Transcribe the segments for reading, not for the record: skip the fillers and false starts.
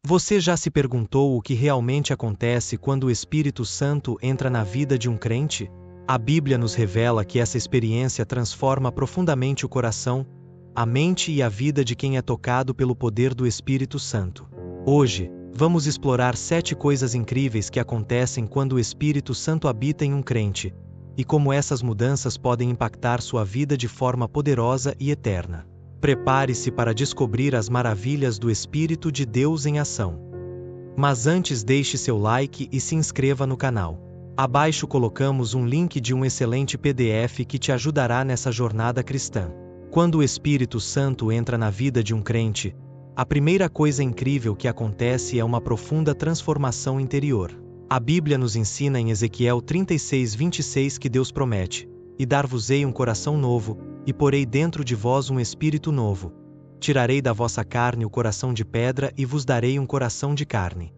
Você já se perguntou o que realmente acontece quando o Espírito Santo entra na vida de um crente? A Bíblia nos revela que essa experiência transforma profundamente o coração, a mente e a vida de quem é tocado pelo poder do Espírito Santo. Hoje, vamos explorar 7 coisas incríveis que acontecem quando o Espírito Santo habita em um crente, e como essas mudanças podem impactar sua vida de forma poderosa e eterna. Prepare-se para descobrir as maravilhas do Espírito de Deus em ação. Mas antes, deixe seu like e se inscreva no canal. Abaixo colocamos um link de um excelente PDF que te ajudará nessa jornada cristã. Quando o Espírito Santo entra na vida de um crente, a primeira coisa incrível que acontece é uma profunda transformação interior. A Bíblia nos ensina em Ezequiel 36:26 que Deus promete: "E dar-vos-ei um coração novo, e porei dentro de vós um espírito novo. Tirarei da vossa carne o coração de pedra e vos darei um coração de carne."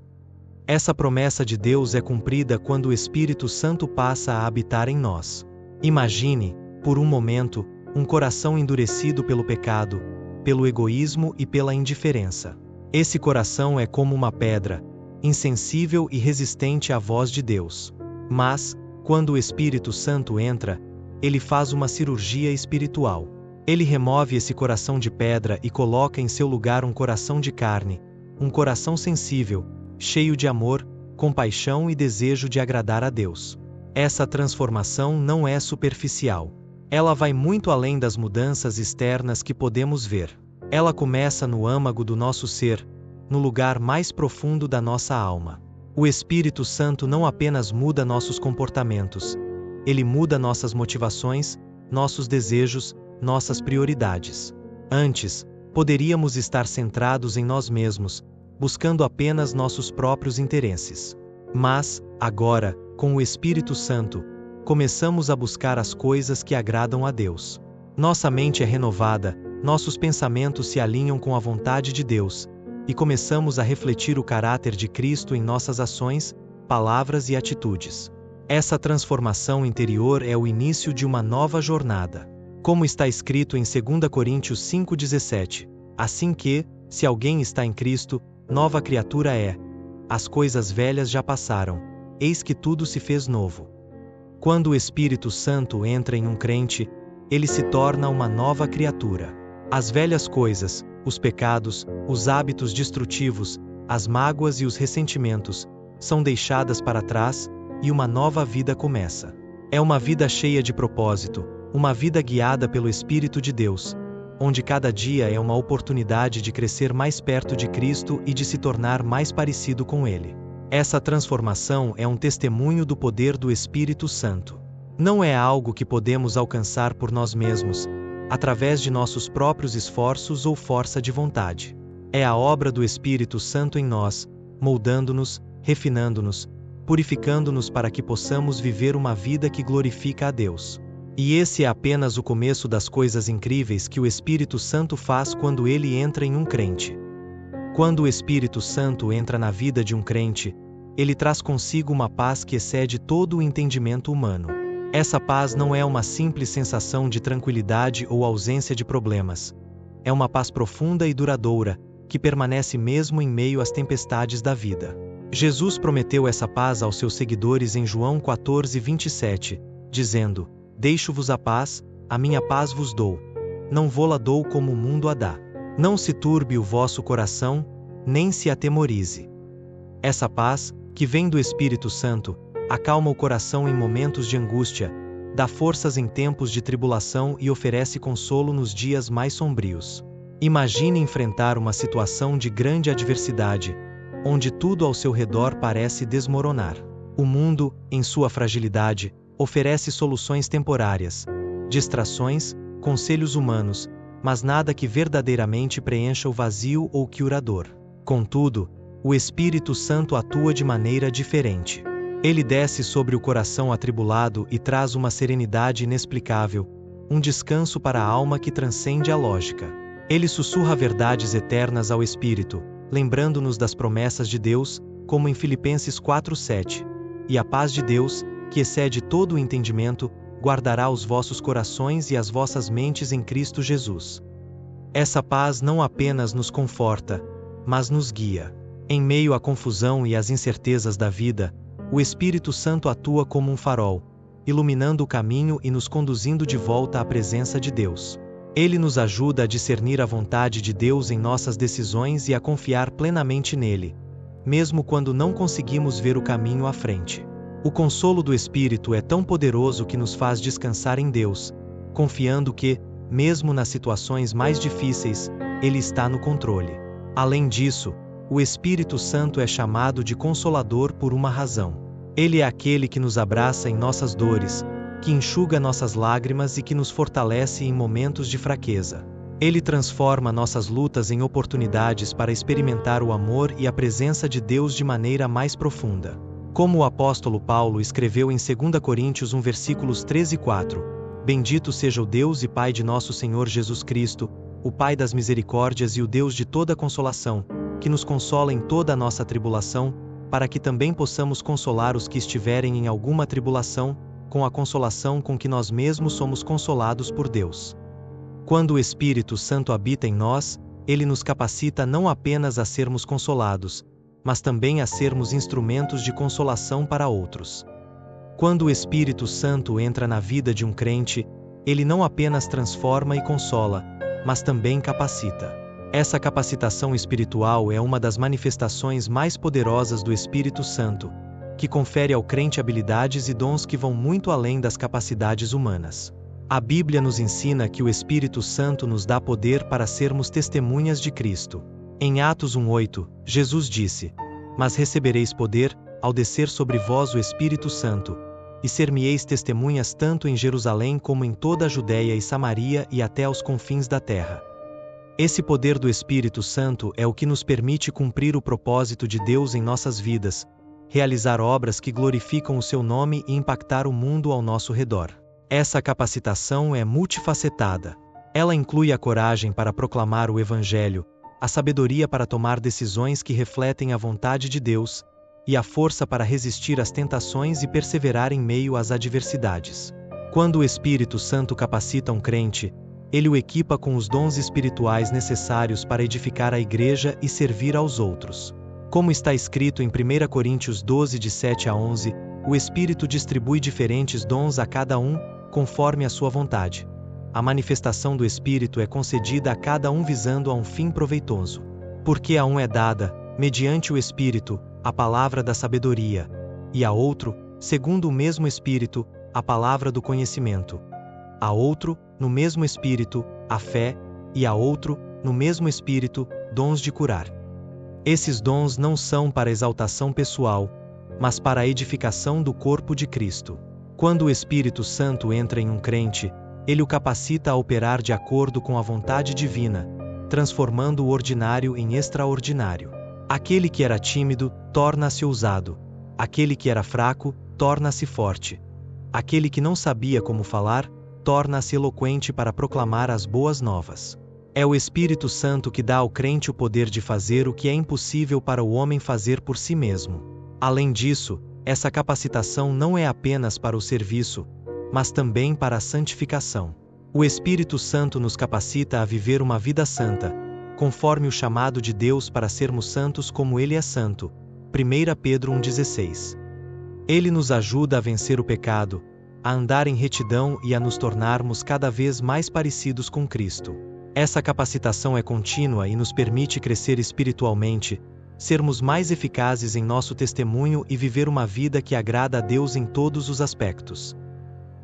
Essa promessa de Deus é cumprida quando o Espírito Santo passa a habitar em nós. Imagine, por um momento, um coração endurecido pelo pecado, pelo egoísmo e pela indiferença. Esse coração é como uma pedra, insensível e resistente à voz de Deus. Mas, quando o Espírito Santo entra, ele faz uma cirurgia espiritual. Ele remove esse coração de pedra e coloca em seu lugar um coração de carne, um coração sensível, cheio de amor, compaixão e desejo de agradar a Deus. Essa transformação não é superficial. Ela vai muito além das mudanças externas que podemos ver. Ela começa no âmago do nosso ser, no lugar mais profundo da nossa alma. O Espírito Santo não apenas muda nossos comportamentos, ele muda nossas motivações, nossos desejos, nossas prioridades. Antes, poderíamos estar centrados em nós mesmos, buscando apenas nossos próprios interesses. Mas, agora, com o Espírito Santo, começamos a buscar as coisas que agradam a Deus. Nossa mente é renovada, nossos pensamentos se alinham com a vontade de Deus, e começamos a refletir o caráter de Cristo em nossas ações, palavras e atitudes. Essa transformação interior é o início de uma nova jornada. Como está escrito em 2 Coríntios 5:17, assim que, se alguém está em Cristo, nova criatura é. As coisas velhas já passaram, eis que tudo se fez novo. Quando o Espírito Santo entra em um crente, ele se torna uma nova criatura. As velhas coisas, os pecados, os hábitos destrutivos, as mágoas e os ressentimentos, são deixadas para trás, e uma nova vida começa. É uma vida cheia de propósito, uma vida guiada pelo Espírito de Deus, onde cada dia é uma oportunidade de crescer mais perto de Cristo e de se tornar mais parecido com Ele. Essa transformação é um testemunho do poder do Espírito Santo. Não é algo que podemos alcançar por nós mesmos, através de nossos próprios esforços ou força de vontade. É a obra do Espírito Santo em nós, moldando-nos, refinando-nos, purificando-nos para que possamos viver uma vida que glorifica a Deus. E esse é apenas o começo das coisas incríveis que o Espírito Santo faz quando ele entra em um crente. Quando o Espírito Santo entra na vida de um crente, ele traz consigo uma paz que excede todo o entendimento humano. Essa paz não é uma simples sensação de tranquilidade ou ausência de problemas. É uma paz profunda e duradoura, que permanece mesmo em meio às tempestades da vida. Jesus prometeu essa paz aos seus seguidores em João 14:27, dizendo: "Deixo-vos a paz, a minha paz vos dou. Não vô-la dou como o mundo a dá. Não se turbe o vosso coração, nem se atemorize." Essa paz, que vem do Espírito Santo, acalma o coração em momentos de angústia, dá forças em tempos de tribulação e oferece consolo nos dias mais sombrios. Imagine enfrentar uma situação de grande adversidade, onde tudo ao seu redor parece desmoronar. O mundo, em sua fragilidade, oferece soluções temporárias, distrações, conselhos humanos, mas nada que verdadeiramente preencha o vazio ou cure a dor. Contudo, o Espírito Santo atua de maneira diferente. Ele desce sobre o coração atribulado e traz uma serenidade inexplicável, um descanso para a alma que transcende a lógica. Ele sussurra verdades eternas ao Espírito, lembrando-nos das promessas de Deus, como em Filipenses 4:7. "E a paz de Deus, que excede todo o entendimento, guardará os vossos corações e as vossas mentes em Cristo Jesus." Essa paz não apenas nos conforta, mas nos guia. Em meio à confusão e às incertezas da vida, o Espírito Santo atua como um farol, iluminando o caminho e nos conduzindo de volta à presença de Deus. Ele nos ajuda a discernir a vontade de Deus em nossas decisões e a confiar plenamente nele, mesmo quando não conseguimos ver o caminho à frente. O consolo do Espírito é tão poderoso que nos faz descansar em Deus, confiando que, mesmo nas situações mais difíceis, Ele está no controle. Além disso, o Espírito Santo é chamado de Consolador por uma razão. Ele é aquele que nos abraça em nossas dores, que enxuga nossas lágrimas e que nos fortalece em momentos de fraqueza. Ele transforma nossas lutas em oportunidades para experimentar o amor e a presença de Deus de maneira mais profunda. Como o apóstolo Paulo escreveu em 2 Coríntios 1 versículos 13 e 4, Bendito seja o Deus e Pai de nosso Senhor Jesus Cristo, o Pai das misericórdias e o Deus de toda consolação, que nos consola em toda a nossa tribulação, para que também possamos consolar os que estiverem em alguma tribulação, com a consolação com que nós mesmos somos consolados por Deus. Quando o Espírito Santo habita em nós, ele nos capacita não apenas a sermos consolados, mas também a sermos instrumentos de consolação para outros. Quando o Espírito Santo entra na vida de um crente, ele não apenas transforma e consola, mas também capacita. Essa capacitação espiritual é uma das manifestações mais poderosas do Espírito Santo, que confere ao crente habilidades e dons que vão muito além das capacidades humanas. A Bíblia nos ensina que o Espírito Santo nos dá poder para sermos testemunhas de Cristo. Em Atos 1:8, Jesus disse: Mas recebereis poder, ao descer sobre vós o Espírito Santo, e ser-me-eis testemunhas tanto em Jerusalém como em toda a Judéia e Samaria e até aos confins da terra. Esse poder do Espírito Santo é o que nos permite cumprir o propósito de Deus em nossas vidas, realizar obras que glorificam o seu nome e impactar o mundo ao nosso redor. Essa capacitação é multifacetada. Ela inclui a coragem para proclamar o Evangelho, a sabedoria para tomar decisões que refletem a vontade de Deus, e a força para resistir às tentações e perseverar em meio às adversidades. Quando o Espírito Santo capacita um crente, ele o equipa com os dons espirituais necessários para edificar a igreja e servir aos outros. Como está escrito em 1 Coríntios 12, de 7 a 11, o Espírito distribui diferentes dons a cada um, conforme a sua vontade. A manifestação do Espírito é concedida a cada um visando a um fim proveitoso. Porque a um é dada, mediante o Espírito, a palavra da sabedoria, e a outro, segundo o mesmo Espírito, a palavra do conhecimento. A outro, no mesmo Espírito, a fé, e a outro, no mesmo Espírito, dons de curar. Esses dons não são para exaltação pessoal, mas para a edificação do corpo de Cristo. Quando o Espírito Santo entra em um crente, ele o capacita a operar de acordo com a vontade divina, transformando o ordinário em extraordinário. Aquele que era tímido, torna-se ousado. Aquele que era fraco, torna-se forte. Aquele que não sabia como falar, torna-se eloquente para proclamar as boas novas. É o Espírito Santo que dá ao crente o poder de fazer o que é impossível para o homem fazer por si mesmo. Além disso, essa capacitação não é apenas para o serviço, mas também para a santificação. O Espírito Santo nos capacita a viver uma vida santa, conforme o chamado de Deus para sermos santos como Ele é santo. 1 Pedro 1,16. Ele nos ajuda a vencer o pecado, a andar em retidão e a nos tornarmos cada vez mais parecidos com Cristo. Essa capacitação é contínua e nos permite crescer espiritualmente, sermos mais eficazes em nosso testemunho e viver uma vida que agrada a Deus em todos os aspectos.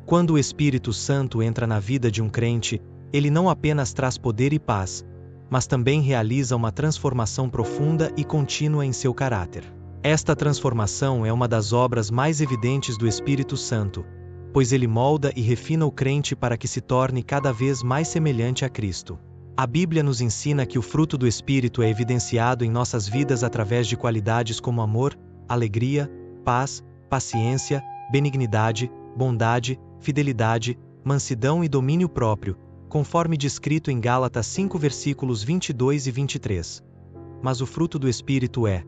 Quando o Espírito Santo entra na vida de um crente, ele não apenas traz poder e paz, mas também realiza uma transformação profunda e contínua em seu caráter. Esta transformação é uma das obras mais evidentes do Espírito Santo, pois ele molda e refina o crente para que se torne cada vez mais semelhante a Cristo. A Bíblia nos ensina que o fruto do Espírito é evidenciado em nossas vidas através de qualidades como amor, alegria, paz, paciência, benignidade, bondade, fidelidade, mansidão e domínio próprio, conforme descrito em Gálatas 5 versículos 22 e 23. Mas o fruto do Espírito é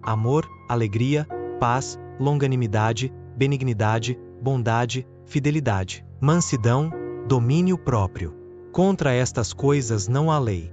amor, alegria, paz, longanimidade, benignidade, bondade, fidelidade, mansidão, domínio próprio. Contra estas coisas não há lei.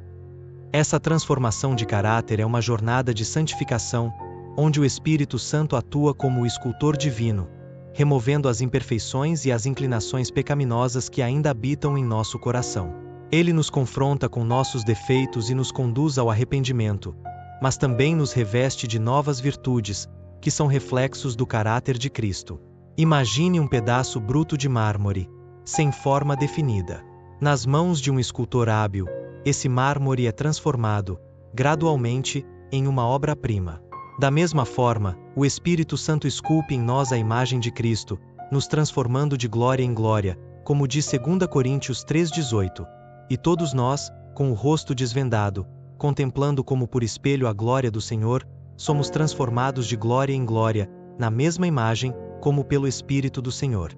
Essa transformação de caráter é uma jornada de santificação, onde o Espírito Santo atua como o escultor divino, removendo as imperfeições e as inclinações pecaminosas que ainda habitam em nosso coração. Ele nos confronta com nossos defeitos e nos conduz ao arrependimento, mas também nos reveste de novas virtudes, que são reflexos do caráter de Cristo. Imagine um pedaço bruto de mármore, sem forma definida. Nas mãos de um escultor hábil, esse mármore é transformado, gradualmente, em uma obra-prima. Da mesma forma, o Espírito Santo esculpe em nós a imagem de Cristo, nos transformando de glória em glória, como diz 2 Coríntios 3,18. E todos nós, com o rosto desvendado, contemplando como por espelho a glória do Senhor, somos transformados de glória em glória, na mesma imagem, como pelo Espírito do Senhor.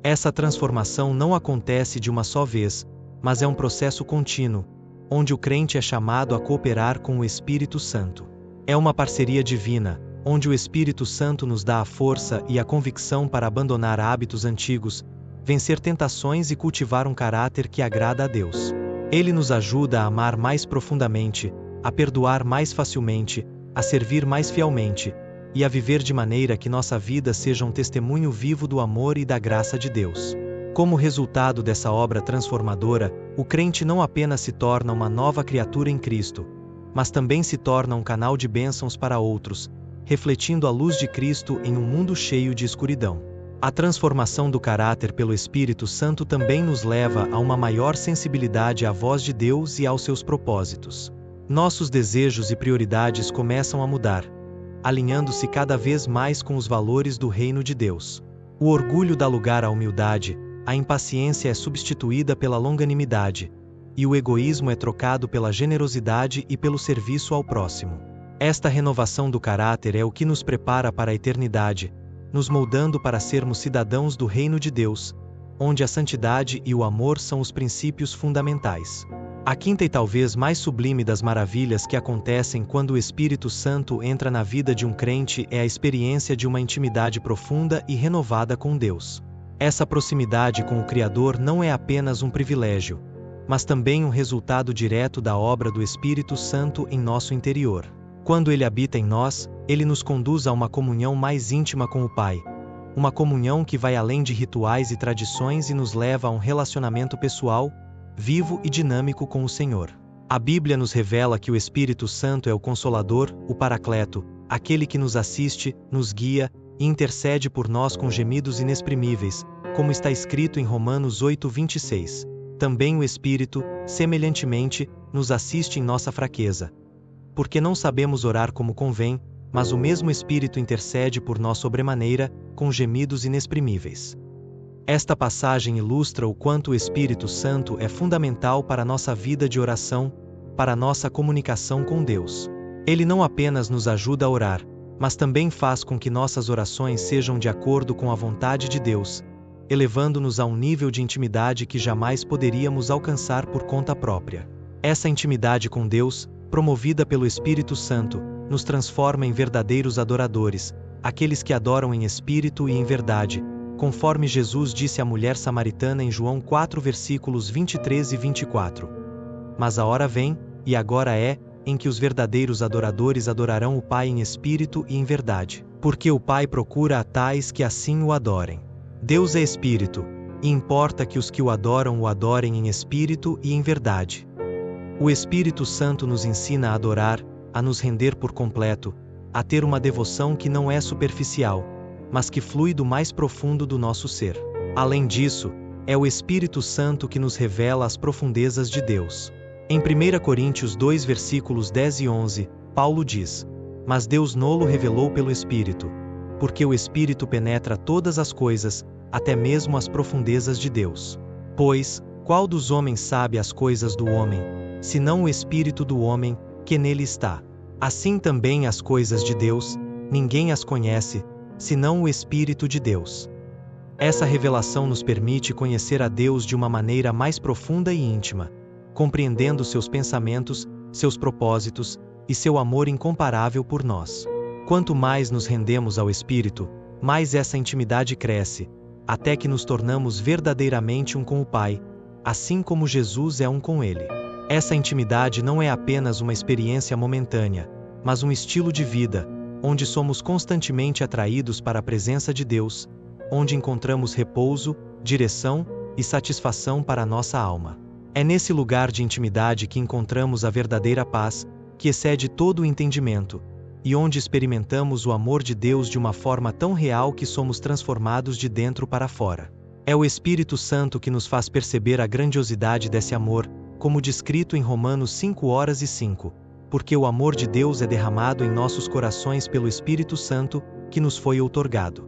Essa transformação não acontece de uma só vez, mas é um processo contínuo, onde o crente é chamado a cooperar com o Espírito Santo. É uma parceria divina, onde o Espírito Santo nos dá a força e a convicção para abandonar hábitos antigos, vencer tentações e cultivar um caráter que agrada a Deus. Ele nos ajuda a amar mais profundamente, a perdoar mais facilmente, a servir mais fielmente, e a viver de maneira que nossa vida seja um testemunho vivo do amor e da graça de Deus. Como resultado dessa obra transformadora, o crente não apenas se torna uma nova criatura em Cristo, mas também se torna um canal de bênçãos para outros, refletindo a luz de Cristo em um mundo cheio de escuridão. A transformação do caráter pelo Espírito Santo também nos leva a uma maior sensibilidade à voz de Deus e aos seus propósitos. Nossos desejos e prioridades começam a mudar, alinhando-se cada vez mais com os valores do reino de Deus. O orgulho dá lugar à humildade, a impaciência é substituída pela longanimidade, e o egoísmo é trocado pela generosidade e pelo serviço ao próximo. Esta renovação do caráter é o que nos prepara para a eternidade, nos moldando para sermos cidadãos do reino de Deus, onde a santidade e o amor são os princípios fundamentais. A quinta e talvez mais sublime das maravilhas que acontecem quando o Espírito Santo entra na vida de um crente é a experiência de uma intimidade profunda e renovada com Deus. Essa proximidade com o Criador não é apenas um privilégio, mas também um resultado direto da obra do Espírito Santo em nosso interior. Quando ele habita em nós, ele nos conduz a uma comunhão mais íntima com o Pai, uma comunhão que vai além de rituais e tradições e nos leva a um relacionamento pessoal, vivo e dinâmico com o Senhor. A Bíblia nos revela que o Espírito Santo é o Consolador, o Paracleto, aquele que nos assiste, nos guia e intercede por nós com gemidos inexprimíveis, como está escrito em Romanos 8:26. Também o Espírito, semelhantemente, nos assiste em nossa fraqueza. Porque não sabemos orar como convém, mas o mesmo Espírito intercede por nós sobremaneira, com gemidos inexprimíveis. Esta passagem ilustra o quanto o Espírito Santo é fundamental para a nossa vida de oração, para a nossa comunicação com Deus. Ele não apenas nos ajuda a orar, mas também faz com que nossas orações sejam de acordo com a vontade de Deus, elevando-nos a um nível de intimidade que jamais poderíamos alcançar por conta própria. Essa intimidade com Deus, promovida pelo Espírito Santo, nos transforma em verdadeiros adoradores, aqueles que adoram em espírito e em verdade, conforme Jesus disse à mulher samaritana em João 4 versículos 23 e 24. Mas a hora vem, e agora é, em que os verdadeiros adoradores adorarão o Pai em espírito e em verdade, porque o Pai procura a tais que assim o adorem. Deus é espírito, e importa que os que o adorem em espírito e em verdade. O Espírito Santo nos ensina a adorar, a nos render por completo, a ter uma devoção que não é superficial, mas que flui do mais profundo do nosso ser. Além disso, é o Espírito Santo que nos revela as profundezas de Deus. Em 1 Coríntios 2 versículos 10 e 11, Paulo diz: Mas Deus nolo revelou pelo Espírito, porque o Espírito penetra todas as coisas, até mesmo as profundezas de Deus. Pois, qual dos homens sabe as coisas do homem, senão o Espírito do homem, que nele está? Assim também as coisas de Deus, ninguém as conhece, senão o Espírito de Deus. Essa revelação nos permite conhecer a Deus de uma maneira mais profunda e íntima, compreendendo seus pensamentos, seus propósitos e seu amor incomparável por nós. Quanto mais nos rendemos ao Espírito, mais essa intimidade cresce, até que nos tornamos verdadeiramente um com o Pai, assim como Jesus é um com Ele. Essa intimidade não é apenas uma experiência momentânea, mas um estilo de vida, onde somos constantemente atraídos para a presença de Deus, onde encontramos repouso, direção e satisfação para a nossa alma. É nesse lugar de intimidade que encontramos a verdadeira paz, que excede todo o entendimento, e onde experimentamos o amor de Deus de uma forma tão real que somos transformados de dentro para fora. É o Espírito Santo que nos faz perceber a grandiosidade desse amor, como descrito em Romanos 5:5, porque o amor de Deus é derramado em nossos corações pelo Espírito Santo, que nos foi outorgado.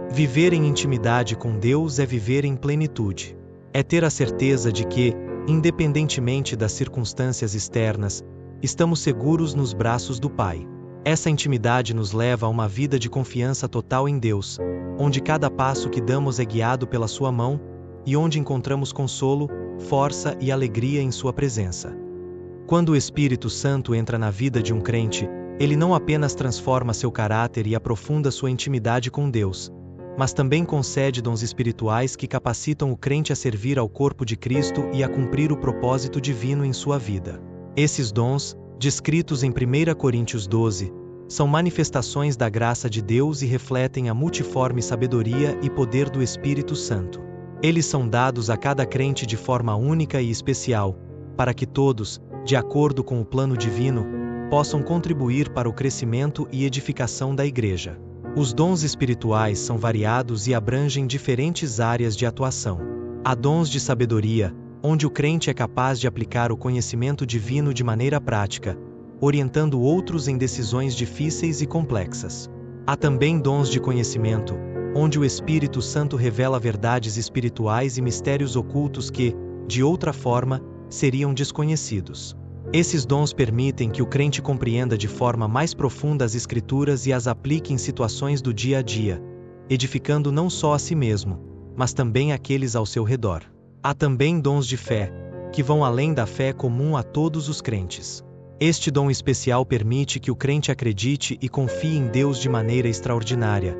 Viver em intimidade com Deus é viver em plenitude. É ter a certeza de que, independentemente das circunstâncias externas, estamos seguros nos braços do Pai. Essa intimidade nos leva a uma vida de confiança total em Deus, onde cada passo que damos é guiado pela Sua mão, e onde encontramos consolo, força e alegria em Sua presença. Quando o Espírito Santo entra na vida de um crente, ele não apenas transforma seu caráter e aprofunda sua intimidade com Deus, mas também concede dons espirituais que capacitam o crente a servir ao corpo de Cristo e a cumprir o propósito divino em sua vida. Esses dons, descritos em 1 Coríntios 12, são manifestações da graça de Deus e refletem a multiforme sabedoria e poder do Espírito Santo. Eles são dados a cada crente de forma única e especial, para que todos, de acordo com o plano divino, possam contribuir para o crescimento e edificação da Igreja. Os dons espirituais são variados e abrangem diferentes áreas de atuação. Há dons de sabedoria, onde o crente é capaz de aplicar o conhecimento divino de maneira prática, orientando outros em decisões difíceis e complexas. Há também dons de conhecimento, onde o Espírito Santo revela verdades espirituais e mistérios ocultos que, de outra forma, seriam desconhecidos. Esses dons permitem que o crente compreenda de forma mais profunda as Escrituras e as aplique em situações do dia a dia, edificando não só a si mesmo, mas também aqueles ao seu redor. Há também dons de fé, que vão além da fé comum a todos os crentes. Este dom especial permite que o crente acredite e confie em Deus de maneira extraordinária,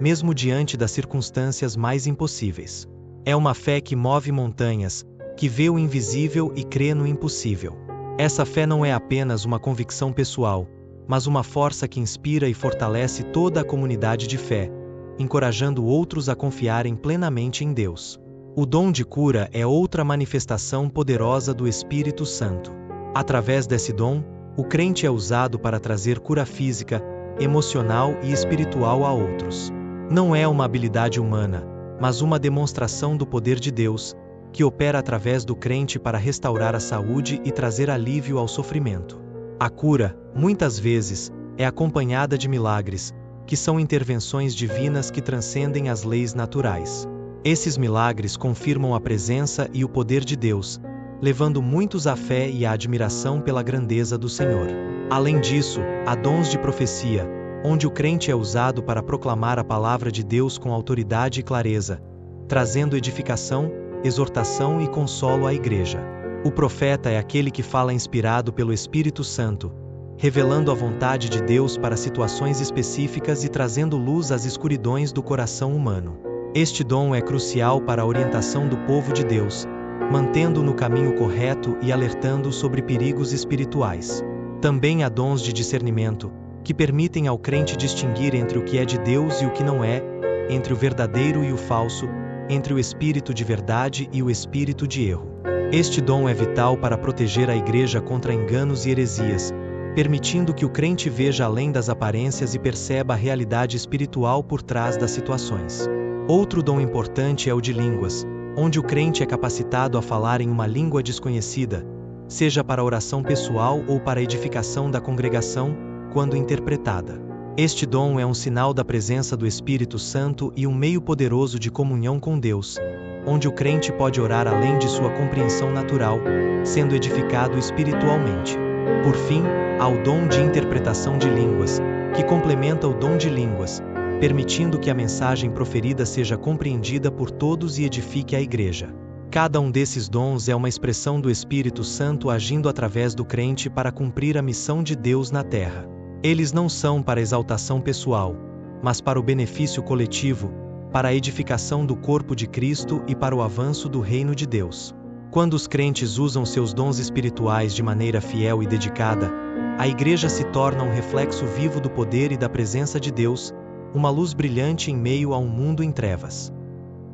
mesmo diante das circunstâncias mais impossíveis. É uma fé que move montanhas, que vê o invisível e crê no impossível. Essa fé não é apenas uma convicção pessoal, mas uma força que inspira e fortalece toda a comunidade de fé, encorajando outros a confiarem plenamente em Deus. O dom de cura é outra manifestação poderosa do Espírito Santo. Através desse dom, o crente é usado para trazer cura física, emocional e espiritual a outros. Não é uma habilidade humana, mas uma demonstração do poder de Deus, que opera através do crente para restaurar a saúde e trazer alívio ao sofrimento. A cura, muitas vezes, é acompanhada de milagres, que são intervenções divinas que transcendem as leis naturais. Esses milagres confirmam a presença e o poder de Deus, levando muitos à fé e à admiração pela grandeza do Senhor. Além disso, há dons de profecia, onde o crente é usado para proclamar a palavra de Deus com autoridade e clareza, trazendo edificação, exortação e consolo à Igreja. O profeta é aquele que fala inspirado pelo Espírito Santo, revelando a vontade de Deus para situações específicas e trazendo luz às escuridões do coração humano. Este dom é crucial para a orientação do povo de Deus, mantendo-o no caminho correto e alertando sobre perigos espirituais. Também há dons de discernimento, que permitem ao crente distinguir entre o que é de Deus e o que não é, entre o verdadeiro e o falso, entre o espírito de verdade e o espírito de erro. Este dom é vital para proteger a Igreja contra enganos e heresias, permitindo que o crente veja além das aparências e perceba a realidade espiritual por trás das situações. Outro dom importante é o de línguas, onde o crente é capacitado a falar em uma língua desconhecida, seja para oração pessoal ou para a edificação da congregação, quando interpretada. Este dom é um sinal da presença do Espírito Santo e um meio poderoso de comunhão com Deus, onde o crente pode orar além de sua compreensão natural, sendo edificado espiritualmente. Por fim, há o dom de interpretação de línguas, que complementa o dom de línguas, permitindo que a mensagem proferida seja compreendida por todos e edifique a Igreja. Cada um desses dons é uma expressão do Espírito Santo agindo através do crente para cumprir a missão de Deus na terra. Eles não são para exaltação pessoal, mas para o benefício coletivo, para a edificação do corpo de Cristo e para o avanço do reino de Deus. Quando os crentes usam seus dons espirituais de maneira fiel e dedicada, a igreja se torna um reflexo vivo do poder e da presença de Deus, uma luz brilhante em meio a um mundo em trevas.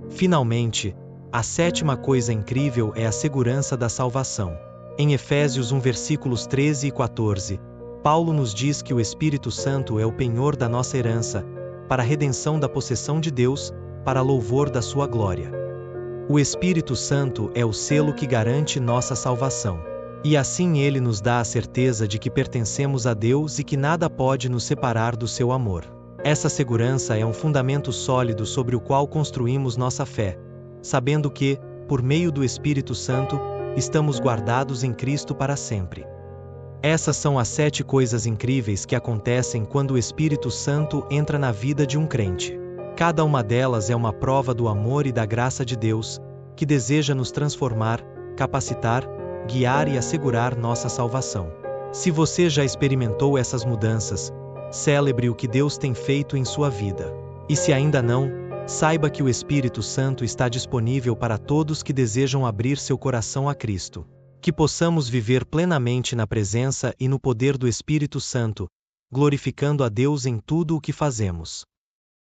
Finalmente, a sétima coisa incrível é a segurança da salvação. Em Efésios 1 versículos 13 e 14, Paulo nos diz que o Espírito Santo é o penhor da nossa herança, para a redenção da possessão de Deus, para louvor da sua glória. O Espírito Santo é o selo que garante nossa salvação. E assim ele nos dá a certeza de que pertencemos a Deus e que nada pode nos separar do seu amor. Essa segurança é um fundamento sólido sobre o qual construímos nossa fé, sabendo que, por meio do Espírito Santo, estamos guardados em Cristo para sempre. Essas são as 7 coisas incríveis que acontecem quando o Espírito Santo entra na vida de um crente. Cada uma delas é uma prova do amor e da graça de Deus, que deseja nos transformar, capacitar, guiar e assegurar nossa salvação. Se você já experimentou essas mudanças, celebre o que Deus tem feito em sua vida. E se ainda não, saiba que o Espírito Santo está disponível para todos que desejam abrir seu coração a Cristo. Que possamos viver plenamente na presença e no poder do Espírito Santo, glorificando a Deus em tudo o que fazemos.